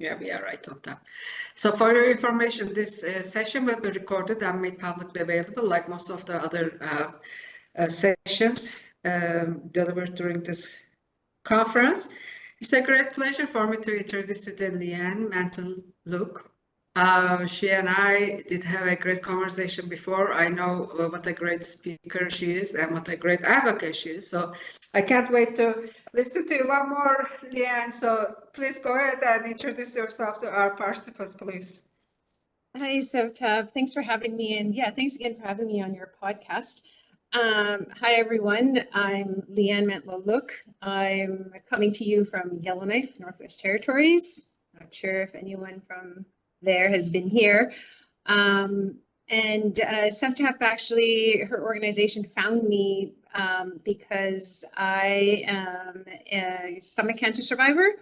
Yeah, we are right on time. So for your information, this session will be recorded and made publicly available, like most of the other sessions delivered during this conference. It's a great pleasure for me to introduce you to Lianne MANTLA LOOK. She and I did have a great conversation before. I know what a great speaker she is and what a great advocate she is. So I can't wait to listen to you one more, Lianne. So please go ahead and introduce yourself to our participants, please. Hi, Sovtab. Thanks for having me. And yeah, thanks again for having me on your podcast. Hi, everyone. I'm Lianne MANTLA LOOK. I'm coming to you from Yellowknife, Northwest Territories. Not sure if anyone from there has been here. And Sovtab actually, her organization found me because I am a stomach cancer survivor.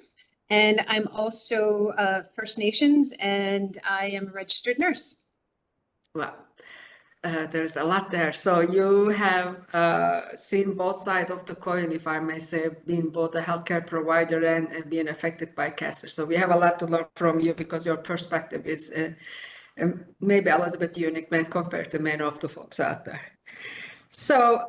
And I'm also First Nations, and I am a registered nurse. Wow. There's a lot there. So you have seen both sides of the coin, if I may say, being both a healthcare provider and being affected by cancer. So we have a lot to learn from you because your perspective is maybe a little bit unique when compared to many of the folks out there. So,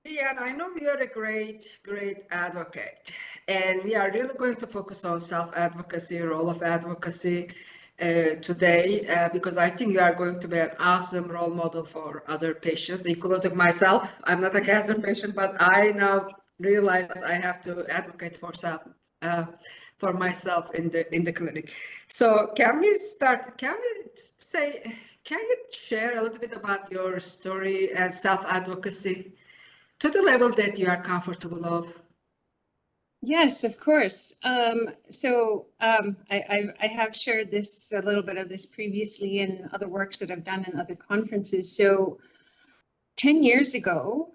Lianne, I know you're a great, great advocate, and we are really going to focus on self-advocacy, role of advocacy today, because I think you are going to be an awesome role model for other patients, including myself. I'm not a cancer patient, but I now realize I have to advocate for for myself in the clinic. So can we start? Can you share a little bit about your story and self-advocacy to the level that you are comfortable of? Yes, of course. I have shared this, a little bit of this previously in other works that I've done in other conferences. So 10 years ago,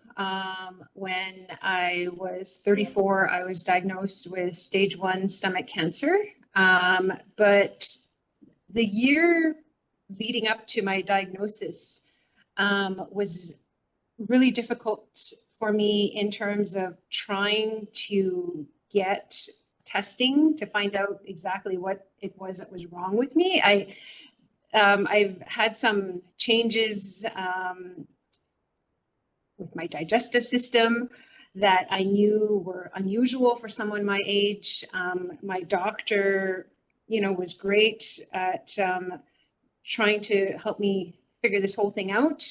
when I was 34, I was diagnosed with stage 1 stomach cancer. But the year leading up to my diagnosis was really difficult for me in terms of trying to get testing to find out exactly what it was that was wrong with me. I've had some changes with my digestive system that I knew were unusual for someone my age. My doctor, was great at trying to help me figure this whole thing out.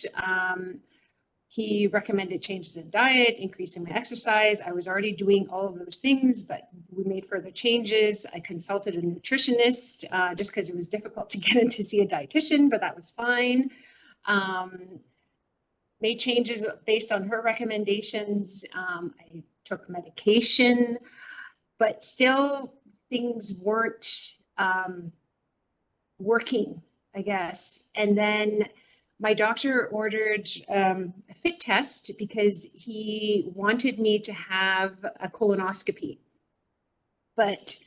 He recommended changes in diet, increasing my exercise. I was already doing all of those things, but we made further changes. I consulted a nutritionist just because it was difficult to get in to see a dietitian, but that was fine. Made changes based on her recommendations. I took medication, but still things weren't working, I guess. And then my doctor ordered a fit test because he wanted me to have a colonoscopy. But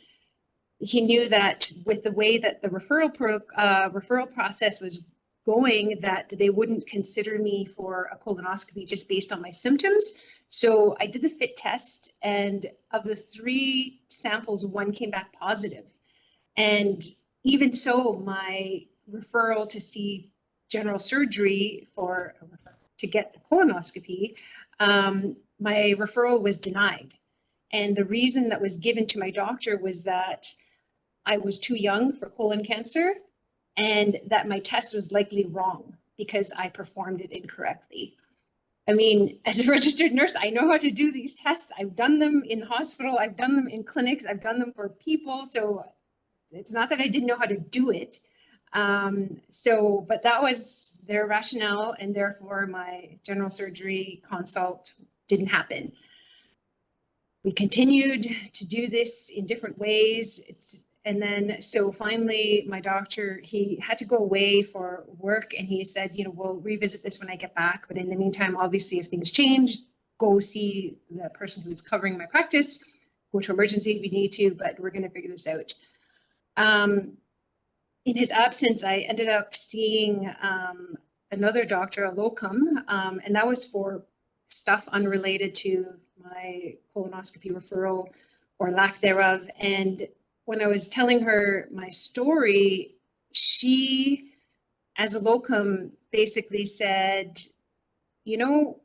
he knew that with the way that the referral process was going, that they wouldn't consider me for a colonoscopy just based on my symptoms. So I did the fit test, and of the 3 samples, 1 came back positive. And even so, my referral to see general surgery to get the colonoscopy, my referral was denied. And the reason that was given to my doctor was that I was too young for colon cancer and that my test was likely wrong because I performed it incorrectly. I mean, as a registered nurse, I know how to do these tests. I've done them in hospital, I've done them in clinics, I've done them for people. So it's not that I didn't know how to do it. But that was their rationale, and therefore my general surgery consult didn't happen. We continued to do this in different ways. So finally my doctor, he had to go away for work, and he said, we'll revisit this when I get back. But in the meantime, obviously, if things change, go see the person who's covering my practice, go to emergency if you need to, but we're going to figure this out. In his absence, I ended up seeing another doctor, a locum, and that was for stuff unrelated to my colonoscopy referral or lack thereof. And when I was telling her my story, she, as a locum, basically said, you know,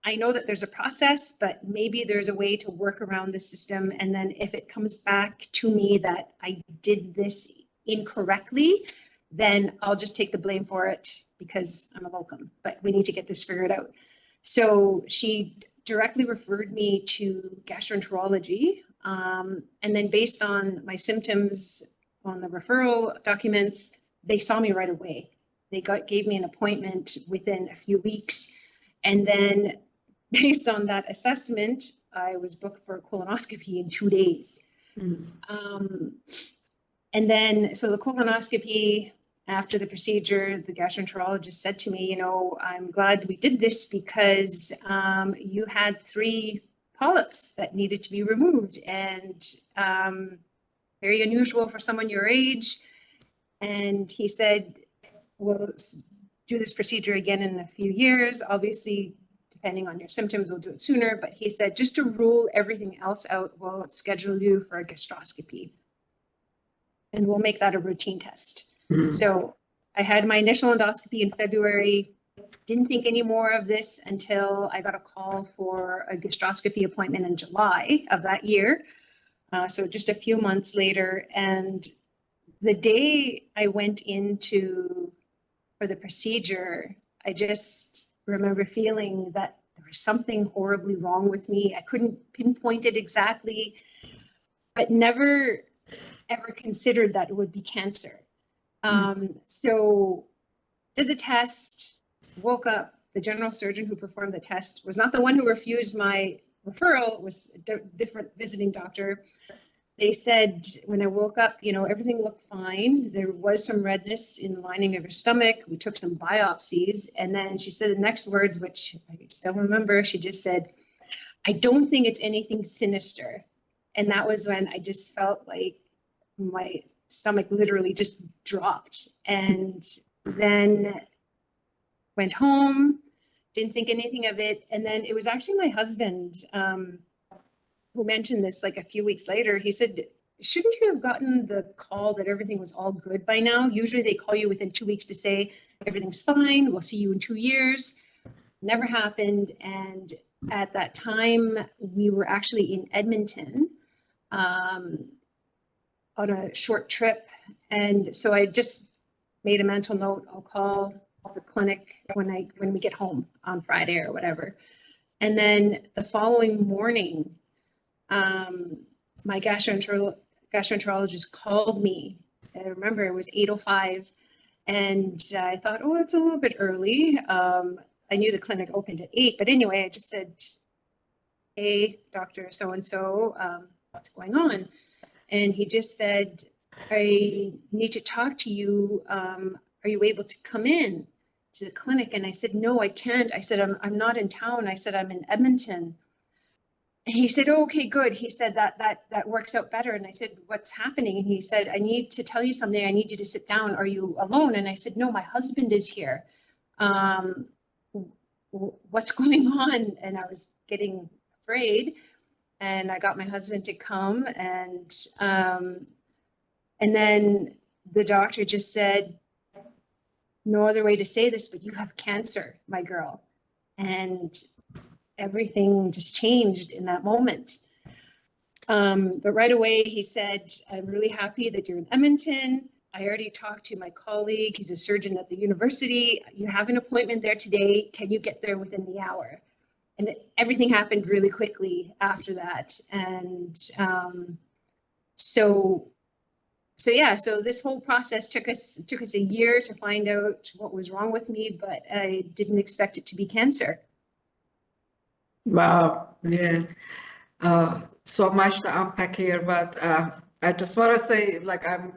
I know that there's a process, but maybe there's a way to work around the system. And then if it comes back to me that I did this incorrectly, then I'll just take the blame for it because I'm a locum, but we need to get this figured out. So she directly referred me to gastroenterology. And then based on my symptoms on the referral documents, they saw me right away. They gave me an appointment within a few weeks. And then based on that assessment, I was booked for a colonoscopy in 2 days. And then, so the colonoscopy, after the procedure, the gastroenterologist said to me, you know, I'm glad we did this because you had 3 polyps that needed to be removed, and very unusual for someone your age. And he said, we'll do this procedure again in a few years. Obviously, depending on your symptoms, we'll do it sooner. But he said, just to rule everything else out, we'll schedule you for a gastroscopy. And we'll make that a routine test. So I had my initial endoscopy in February, didn't think any more of this until I got a call for a gastroscopy appointment in July of that year. So just a few months later. And the day I went into for the procedure, I just remember feeling that there was something horribly wrong with me. I couldn't pinpoint it exactly, but never ever considered that it would be cancer. So did the test, woke up. The general surgeon who performed the test was not the one who refused my referral, it was a different visiting doctor. They said when I woke up, you know, everything looked fine. There was some redness in the lining of your stomach. We took some biopsies. And then she said the next words, which I still remember, she just said, I don't think it's anything sinister. And that was when I just felt like my stomach literally just dropped. And then went home, didn't think anything of it. And then it was actually my husband who mentioned this like a few weeks later. He said, shouldn't you have gotten the call that everything was all good by now? Usually they call you within 2 weeks to say, everything's fine, we'll see you in 2 years. Never happened. And at that time, we were actually in Edmonton on a short trip. And so I just made a mental note, I'll call the clinic when we get home on Friday or whatever. And then the following morning, my gastroenterologist called me. I remember it was 8:05, and I thought, oh, it's a little bit early. I knew the clinic opened at 8, but anyway, I just said, hey, Dr. So-and-so, what's going on? And he just said, I need to talk to you. Are you able to come in to the clinic? And I said, no, I can't. I said, I'm not in town. I said, I'm in Edmonton. And he said, oh, okay, good. He said that works out better. And I said, what's happening? And he said, I need to tell you something. I need you to sit down. Are you alone? And I said, no, my husband is here. What's going on? And I was getting afraid. And I got my husband to come, and then the doctor just said, no other way to say this, but you have cancer, my girl. And everything just changed in that moment. But right away he said, I'm really happy that you're in Edmonton. I already talked to my colleague, he's a surgeon at the university. You have an appointment there today. Can you get there within the hour? And everything happened really quickly after that. And so this whole process took us a year to find out what was wrong with me, but I didn't expect it to be cancer. Wow, yeah. So much to unpack here, but I just want to say, like, I'm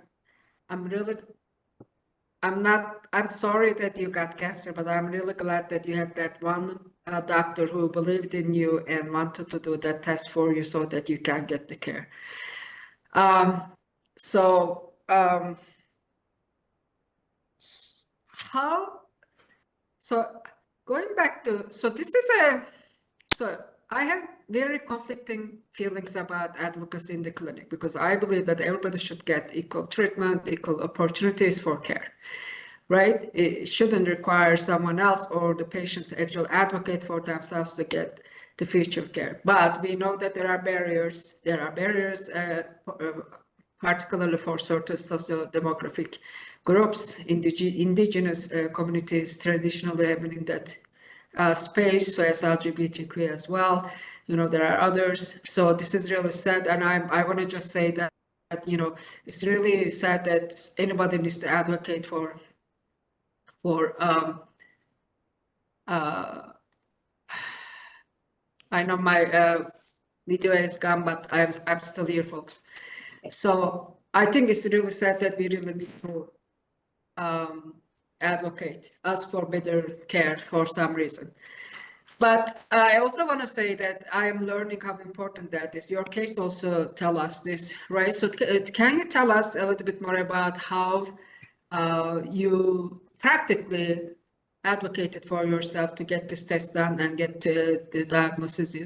sorry that you got cancer, but I'm really glad that you had that one doctor who believed in you and wanted to do that test for you so that you can get the care. So going back to, so I have very conflicting feelings about advocacy in the clinic because I believe that everybody should get equal treatment, equal opportunities for care, right? It shouldn't require someone else or the patient to actually advocate for themselves to get the future care. But we know that there are barriers. There are barriers, particularly for certain socio-demographic groups, indigenous communities traditionally have been in that space, so as LGBTQ as well. You know, there are others. So this is really sad. And I want to just say that, you know, it's really sad that anybody needs to advocate for I know my video is gone, but I'm still here, folks. So I think it's really sad that we really need to advocate, ask for better care for some reason. But I also want to say that I am learning how important that is. Your case also tell us this, right? So can you tell us a little bit more about how you practically advocated for yourself to get this test done and get the diagnosis?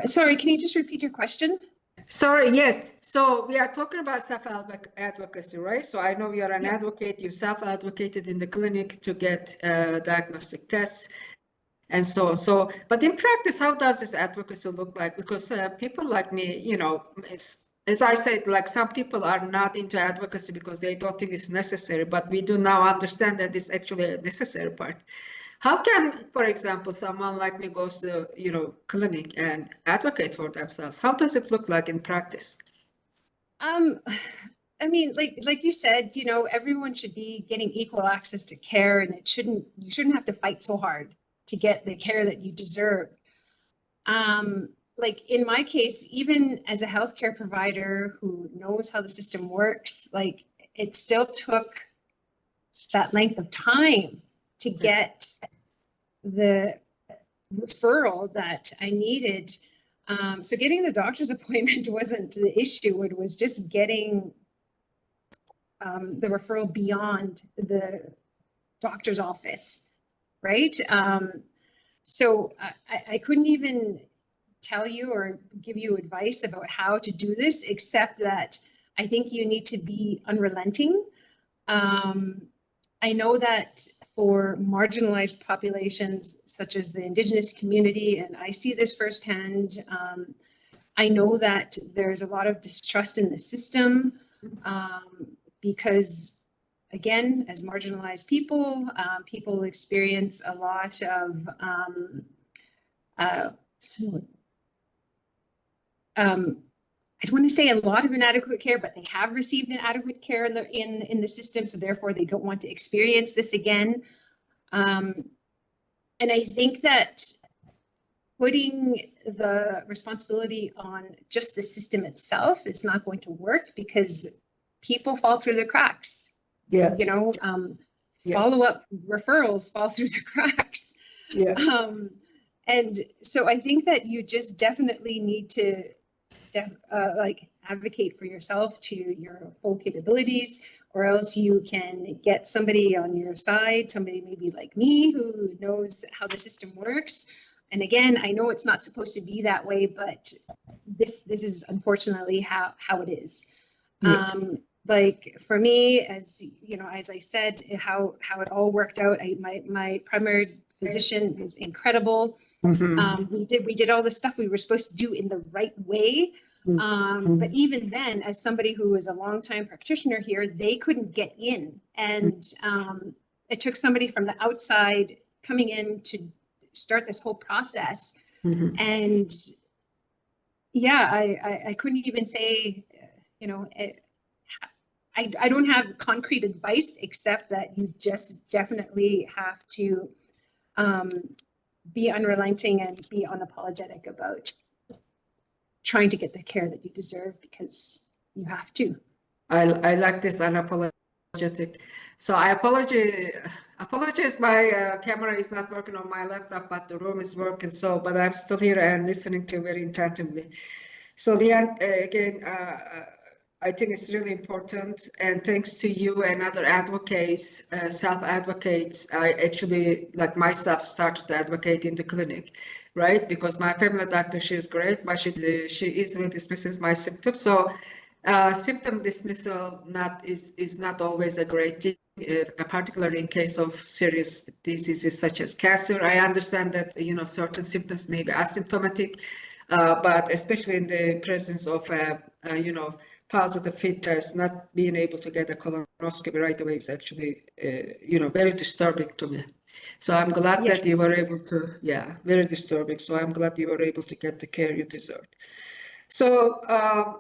Sorry, can you just repeat your question? Sorry, yes. So we are talking about self-advocacy, right? So I know you are an advocate, you self-advocated in the clinic to get diagnostic tests and so on. So, but in practice, how does this advocacy look like? Because people like me, you know, as I said, like some people are not into advocacy because they don't think it's necessary, but we do now understand that it's actually a necessary part. How can, for example, someone like me goes to, you know, clinic and advocate for themselves? How does it look like in practice? I mean, like you said, you know, everyone should be getting equal access to care, and you shouldn't have to fight so hard to get the care that you deserve. Like in my case, even as a healthcare provider who knows how the system works, like it still took that length of time to get the referral that I needed. So getting the doctor's appointment wasn't the issue. It was just getting the referral beyond the doctor's office, right? So I couldn't even tell you or give you advice about how to do this, except that I think you need to be unrelenting. I know that for marginalized populations, such as the Indigenous community, and I see this firsthand, I know that there's a lot of distrust in the system because, again, as marginalized people, people experience a lot of I don't want to say a lot of inadequate care, but they have received inadequate care in the system, so therefore they don't want to experience this again. And I think that putting the responsibility on just the system itself is not going to work because people fall through the cracks. Yeah. You know, follow-up referrals fall through the cracks. Yeah. And so I think that you just definitely need to like advocate for yourself to your full capabilities, or else you can get somebody on your side, somebody maybe like me who knows how the system works. And again, I know it's not supposed to be that way, but this is unfortunately how it is. Yeah. Like for me, as you know, as I said, how it all worked out. My primary physician was incredible. We did all the stuff we were supposed to do in the right way. But even then, as somebody who was a longtime practitioner here, they couldn't get in. And it took somebody from the outside coming in to start this whole process. And yeah, I couldn't even say, you know, I don't have concrete advice except that you just definitely have to be unrelenting and be unapologetic about trying to get the care that you deserve, because you have to. I like this unapologetic. So I apologize. My camera is not working on my laptop, but the room is working. So, but I'm still here and listening to very attentively. So Lianne, again, I think it's really important, and thanks to you and other advocates, self-advocates, I actually, like myself, started to advocate in the clinic, right? Because my family doctor, she's great, but she easily dismisses my symptoms. So symptom dismissal is not always a great thing, particularly in case of serious diseases such as cancer. I understand that certain symptoms may be asymptomatic, but especially in the presence of positive fit test, not being able to get a colonoscopy right away is actually very disturbing to me. So I'm glad that you Yes. were able to, yeah, very disturbing. So I'm glad you were able to get the care you deserved. So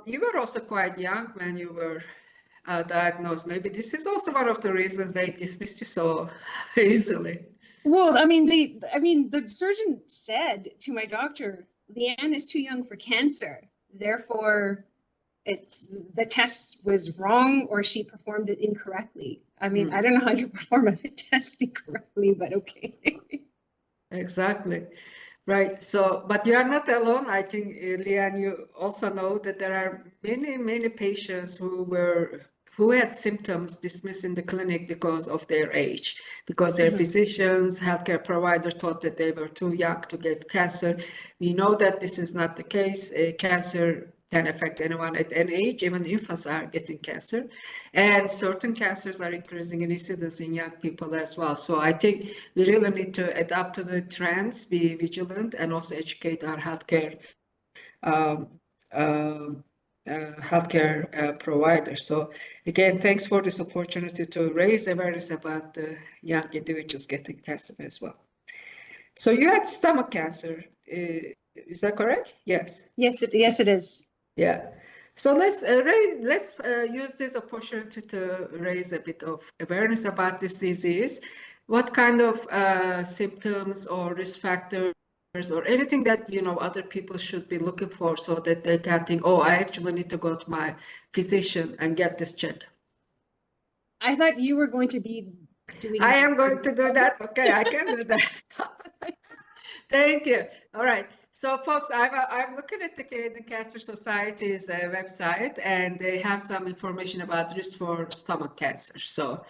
you were also quite young when you were diagnosed. Maybe this is also one of the reasons they dismissed you so easily. Well, I mean, the surgeon said to my doctor, Lianne is too young for cancer. Therefore, the test was wrong or she performed it incorrectly. I mean, I don't know how you perform a fit test incorrectly, but okay. Exactly. Right. So, but you are not alone. I think, Lianne, you also know that there are many, many patients who had symptoms dismissed in the clinic because of their age, because their physicians, healthcare provider thought that they were too young to get cancer. We know that this is not the case. Cancer can affect anyone at any age. Even infants are getting cancer, and certain cancers are increasing in incidence in young people as well. So I think we really need to adapt to the trends, be vigilant, and also educate our um, um, healthcare providers. So again, thanks for this opportunity to raise awareness about young individuals getting cancer as well. So you had stomach cancer, is that correct? Yes. Yes, it is. Yeah. So let's use this opportunity to raise a bit of awareness about this disease. What kind of symptoms or risk factors or anything that other people should be looking for so that they can think, oh, I actually need to go to my physician and get this checked. I thought you were going to be doing I that am for going to me. do that. Okay, I can do that. Thank you. All right. So, folks, I'm looking at the Canadian Cancer Society's website, and they have some information about risk for stomach cancer. So,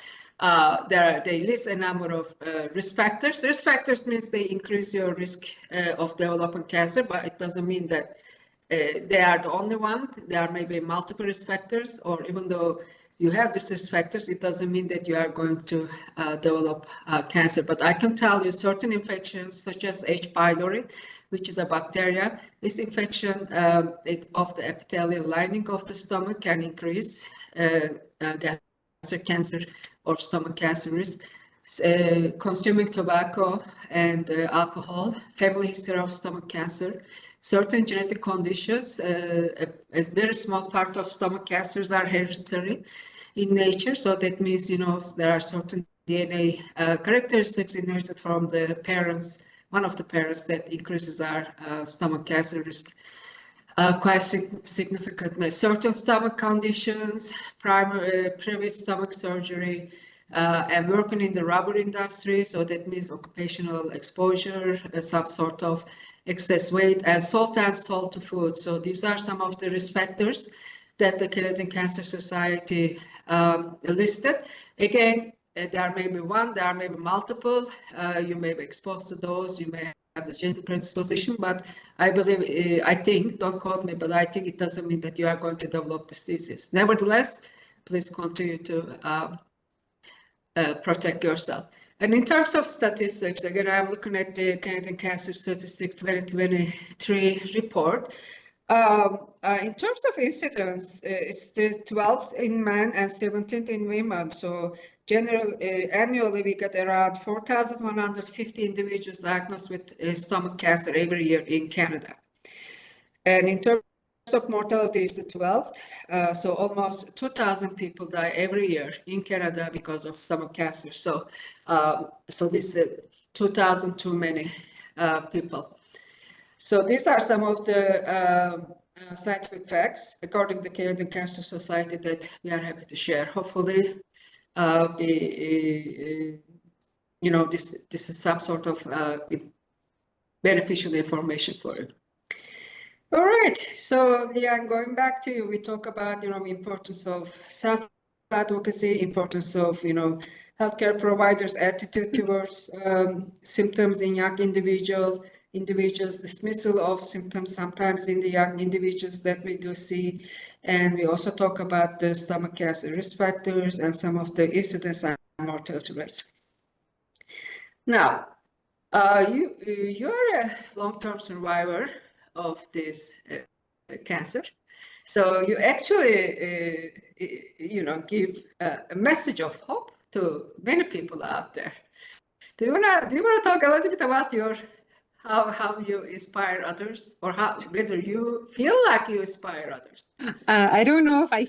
they list a number of risk factors. Risk factors means they increase your risk of developing cancer, but it doesn't mean that they are the only one. There are maybe multiple risk factors, or even though you have these risk factors, it doesn't mean that you are going to develop cancer. But I can tell you certain infections, such as H. pylori, which is a bacteria, this infection of the epithelial lining of the stomach can increase gastric cancer or stomach cancer risk. Consuming tobacco and alcohol, family history of stomach cancer, certain genetic conditions, a very small part of stomach cancers are hereditary in nature. So that means, there are certain DNA characteristics inherited from the parents, one of the parents, that increases our stomach cancer risk quite significantly. Certain stomach conditions, previous stomach surgery, and working in the rubber industry, so that means occupational exposure, some sort of excess weight, and salt to food. So these are some of the risk factors that the Canadian Cancer Society listed. Again, there may be one, there may be multiple. You may be exposed to those, you may have the genetic predisposition, but I believe, I think, don't quote me, but I think it doesn't mean that you are going to develop this disease. Nevertheless, please continue to protect yourself. And in terms of statistics, again, I'm looking at the Canadian Cancer Statistics 2023 report. In terms of incidence, it's the 12th in men and 17th in women. So annually, we get around 4,150 individuals diagnosed with stomach cancer every year in Canada. And in terms of mortality, it's the 12th. So almost 2,000 people die every year in Canada because of stomach cancer. So, this is 2,000 too many people. So these are some of the scientific facts according to the Canadian Cancer Society that we are happy to share. Hopefully, this is some sort of beneficial information for you. All right. So, Lianne, going back to you, we talk about, importance of self-advocacy, importance of, healthcare providers' attitude towards symptoms in young individuals, dismissal of symptoms sometimes in the young individuals that we do see. And we also talk about the stomach cancer risk factors and some of the incidence and mortality rates. Now, you're a long-term survivor of this cancer. So you actually, give a message of hope to many people out there. Do you wanna talk a little bit about how you inspire others, or whether you feel like you inspire others? I don't know if I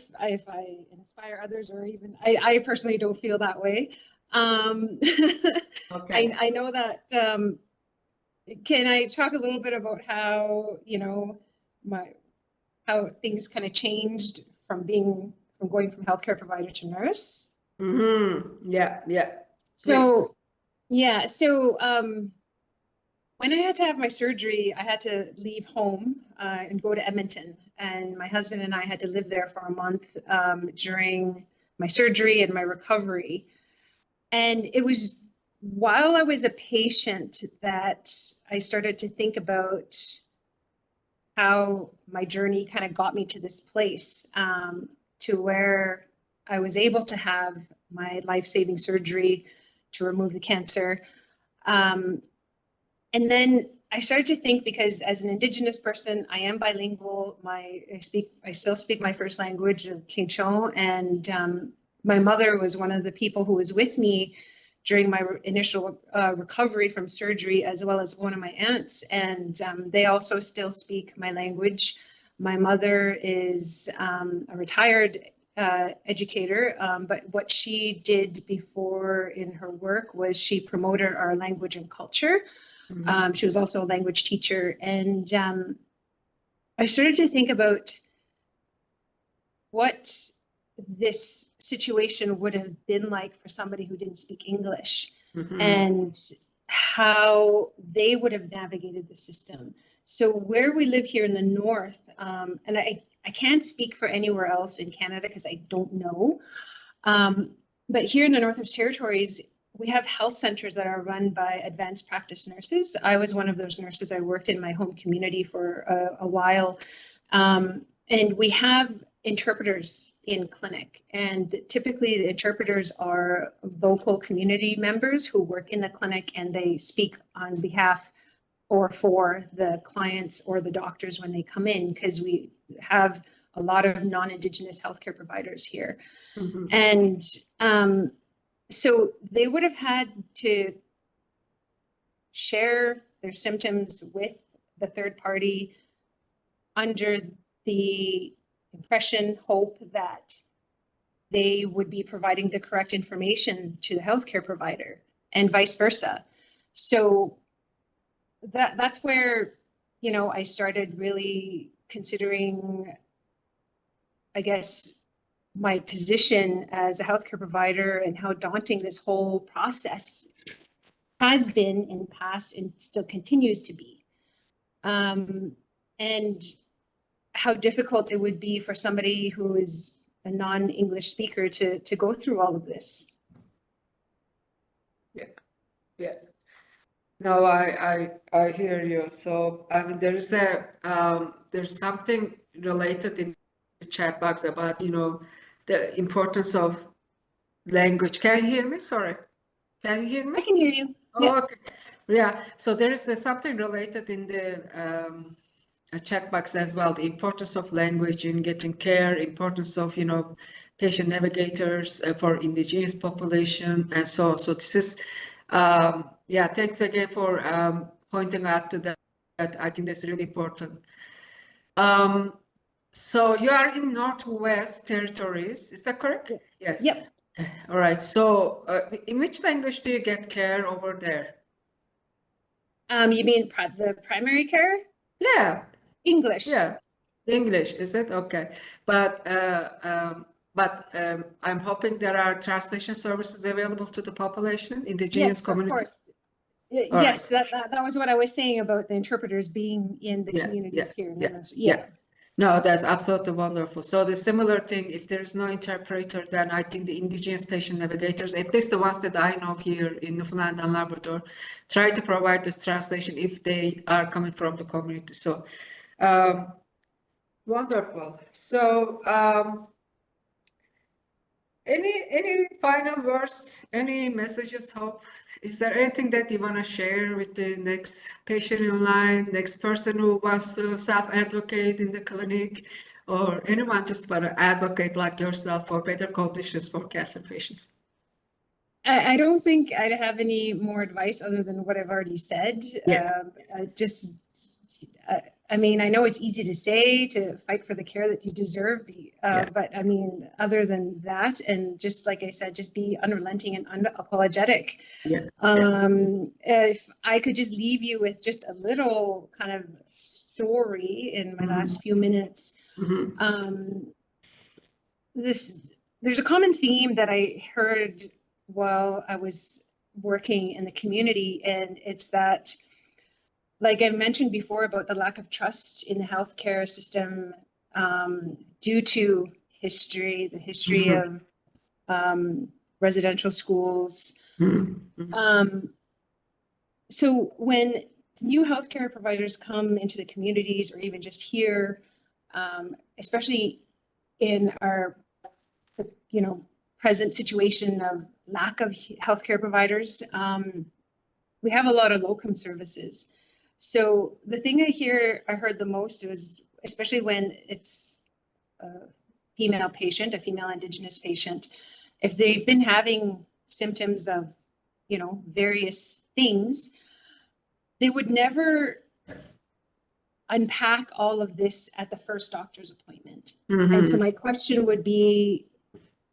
inspire others, or even I personally don't feel that way. Okay. I know that. Can I talk a little bit about how how things kind of changed from going from healthcare provider to nurse? Yeah, yeah. So yeah, so when I had to have my surgery, I had to leave home and go to Edmonton, and my husband and I had to live there for a month during my surgery and my recovery. And it was while I was a patient that I started to think about how my journey kind of got me to this place, to where I was able to have my life-saving surgery to remove the cancer. And then I started to think, because as an Indigenous person, I am bilingual. I still speak my first language of Quechua, and my mother was one of the people who was with me during my initial recovery from surgery, as well as one of my aunts, and they also still speak my language. My mother is a retired educator, but what she did before in her work was she promoted our language and culture. She was also a language teacher, and I started to think about what this situation would have been like for somebody who didn't speak English, and how they would have navigated the system. So where we live here in the north, and I can't speak for anywhere else in Canada because I don't know, but here in the Northwest Territories, we have health centers that are run by advanced practice nurses. I was one of those nurses. I worked in my home community for a while. And we have interpreters in clinic. And typically the interpreters are local community members who work in the clinic, and they speak on behalf or for the clients or the doctors when they come in, because we have a lot of non-Indigenous healthcare providers here. And so they would have had to share their symptoms with the third party under the impression, hope that they would be providing the correct information to the healthcare provider, and vice versa. So that's where, I started really considering, I guess, my position as a healthcare provider, and how daunting this whole process has been in the past and still continues to be. And how difficult it would be for somebody who is a non-English speaker to go through all of this. Yeah. No, I hear you. So I mean, there's something related in the chat box about the importance of language. Can you hear me? Sorry, can you hear me? I can hear you. Oh, okay. Yeah. So there is something related in the chat box as well. The importance of language in getting care, importance of patient navigators for indigenous population, and so on. So this is. Yeah, thanks again for pointing out to that. I think that's really important. So you are in Northwest Territories, is that correct? Yes. Yep. All right. So in which language do you get care over there? You mean the primary care? Yeah. English. Yeah. English, is it? Okay. But I'm hoping there are translation services available to the population, indigenous Yes, community. of course. All right. Yes, that was what I was saying about the interpreters being in the communities here in Minnesota. Yeah. No, that's absolutely wonderful. So the similar thing, if there is no interpreter, then I think the indigenous patient navigators, at least the ones that I know here in Newfoundland and Labrador, try to provide this translation if they are coming from the community. So wonderful. So any final words, any messages, Hope? Is there anything that you want to share with the next patient in line, next person who wants to self-advocate in the clinic, or anyone just want to advocate like yourself for better conditions for cancer patients? I don't think I'd have any more advice other than what I've already said. Yeah. I mean, I know it's easy to say to fight for the care that you deserve, but I mean, other than that, and just like I said, just be unrelenting and unapologetic. Yeah. If I could just leave you with just a little kind of story in my last few minutes, there's a common theme that I heard while I was working in the community, and it's that, like I mentioned before, about the lack of trust in the healthcare system due to history, the history of residential schools. So when new healthcare providers come into the communities, or even just here, especially in our present situation of lack of healthcare providers, we have a lot of locum services. So the thing I heard the most was, especially when it's a female patient, a female Indigenous patient, if they've been having symptoms of, various things, they would never unpack all of this at the first doctor's appointment. And so my question would be,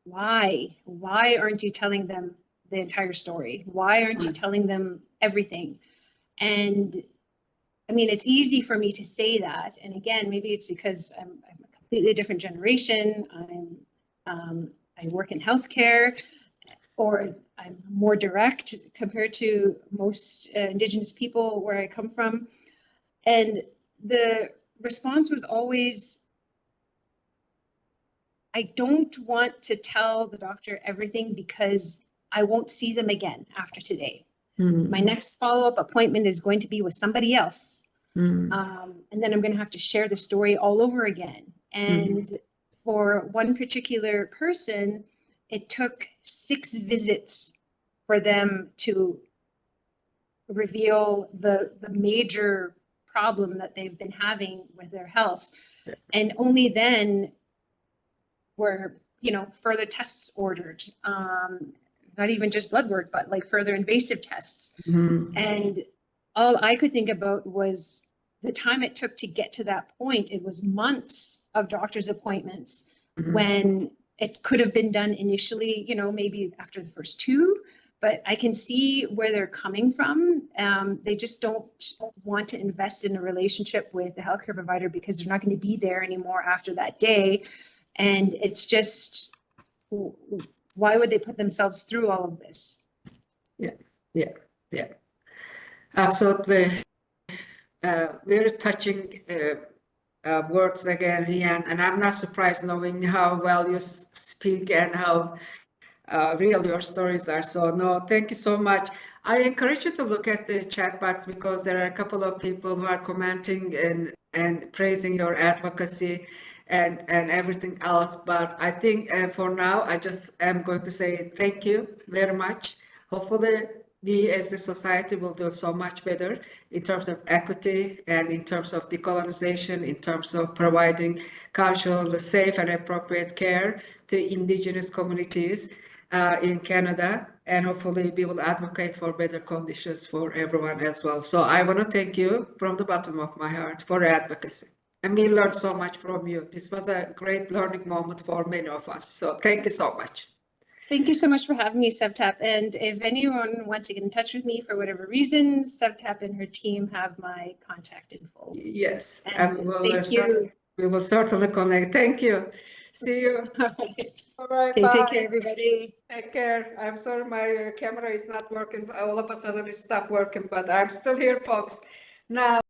why aren't you telling them the entire story? Why aren't you telling them everything? And I mean, it's easy for me to say that. And again, maybe it's because I'm a completely different generation. I work in healthcare, or I'm more direct compared to most Indigenous people where I come from. And the response was always, I don't want to tell the doctor everything because I won't see them again after today. My next follow-up appointment is going to be with somebody else. And then I'm going to have to share the story all over again. And for one particular person, it took 6 visits for them to reveal the major problem that they've been having with their health. And only then were, further tests ordered. Not even just blood work, but like further invasive tests. And all I could think about was the time it took to get to that point. It was months of doctor's appointments when it could have been done initially, maybe after the first 2, but I can see where they're coming from. They just don't want to invest in a relationship with the healthcare provider because they're not going to be there anymore after that day. And it's just, why would they put themselves through all of this? Yeah. Absolutely. Very touching words again, Lianne, and I'm not surprised knowing how well you speak and how real your stories are. So no, thank you so much. I encourage you to look at the chat box because there are a couple of people who are commenting and praising your advocacy and everything else. But I think for now, I just am going to say thank you very much. Hopefully, we as a society will do so much better in terms of equity and in terms of decolonization, in terms of providing culturally safe and appropriate care to Indigenous communities in Canada. And hopefully we will advocate for better conditions for everyone as well. So I want to thank you from the bottom of my heart for advocacy. And we learned so much from you. This was a great learning moment for many of us. So thank you so much. Thank you so much for having me, SevTap. And if anyone wants to get in touch with me for whatever reason, SevTap and her team have my contact info. Yes, and we will certainly connect. Thank you. See you. All right. All right, Okay, take bye. care, everybody. Take care. I'm sorry my camera is not working. All of a sudden it stopped working, but I'm still here, folks. Now.